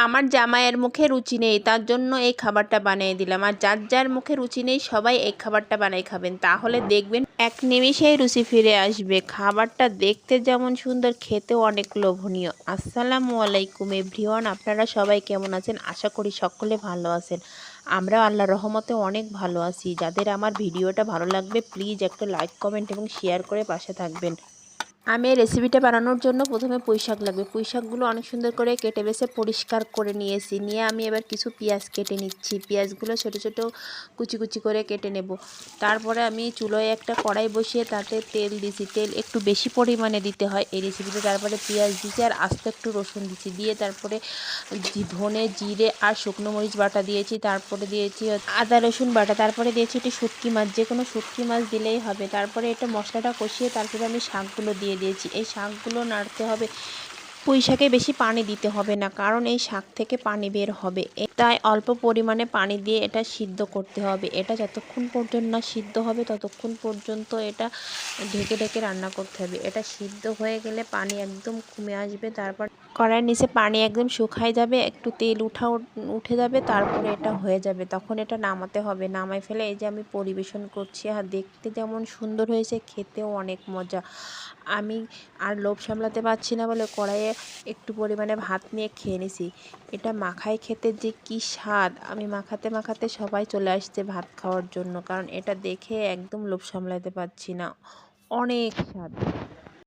আমার জামাইয়ের মুখে রুচি নেই, তার জন্য এই খাবারটা বানিয়ে দিলাম। আর যার যার মুখে রুচি নেই সবাই এই খাবারটা বানিয়ে খাবেন, তাহলে দেখবেন এক নিমিষেই রুচি ফিরে আসবে। খাবারটা দেখতে যেমন সুন্দর, খেতেও অনেক লোভনীয়। আসসালামু আলাইকুম এভরিওয়ান, আপনারা সবাই কেমন আছেন? আশা করি সকলে ভালো আছেন। আমরা আল্লাহর রহমতে অনেক ভালো আছি। যাদের আমার ভিডিওটা ভালো লাগবে প্লিজ একটা লাইক, কমেন্ট এবং শেয়ার করে পাশে থাকবেন। আমি এই রেসিপিটা বানানোর জন্য প্রথমে পুঁই শাক লাগবে। পুঁই শাকগুলো অনেক সুন্দর করে কেটে বেছে পরিষ্কার করে নিয়েছি। নিয়ে আমি এবার কিছু পেঁয়াজ কেটে নিচ্ছি। পেঁয়াজগুলো ছোট ছোট কুচি কুচি করে কেটে নেব। তারপরে আমি চুলোয় একটা কড়াই বসিয়ে তাতে তেল দিছি। তেল একটু বেশি পরিমাণে দিতে হয় এই রেসিপিতে। তারপরে পেঁয়াজ দিয়েছি আর আস্ত একটু রসুন দিচ্ছি। দিয়ে তারপরে ধনে, জিরে আর শুকনো মরিচ বাটা দিয়েছি। তারপরে দিয়েছি আদা রসুন বাটা। তারপরে দিয়েছি একটু শুটকি মাছ, যে কোনো শুটকি মাছ দিলেই হবে। তারপরে এটা মশলাটা কষিয়ে তারপরে আমি শাকগুলো দিয়ে দিয়েছি। এই শাকগুলো নাড়তে হবে। পুঁই শাকে বেশি পানি দিতে হবে না, কারণ এই শাক থেকে পানি বের হবে। তাই অল্প পরিমাণে পানি দিয়ে এটা সিদ্ধ করতে হবে। এটা যতক্ষণ পর্যন্ত না সিদ্ধ হবে ততক্ষণ পর্যন্ত এটা ঢেকে ঢেকে রান্না করতে হবে। এটা সিদ্ধ হয়ে গেলে পানি একদম কমে আসবে। তারপর কড়াইয়ের নিচে পানি একদম শুকায় যাবে, একটু তেল উঠে যাবে। তারপরে এটা হয়ে যাবে, তখন এটা নামাতে হবে। নামাই ফেলে এই যে আমি পরিবেশন করছি। আর দেখতে যেমন সুন্দর হয়েছে, খেতেও অনেক মজা। আমি আর লোভ সামলাতে পারছি না বলে কড়াইয়ে একটু পরিমাণে ভাত নিয়ে খেয়ে নিছি। এটা মাখায় খেতে যে কি স্বাদ! আমি মাখাতে মাখাতে সবাই চলে আসছে ভাত খাওয়ার জন্য, কারণ এটা দেখে একদম লোভ সামলাতে পারছি না, অনেক স্বাদ।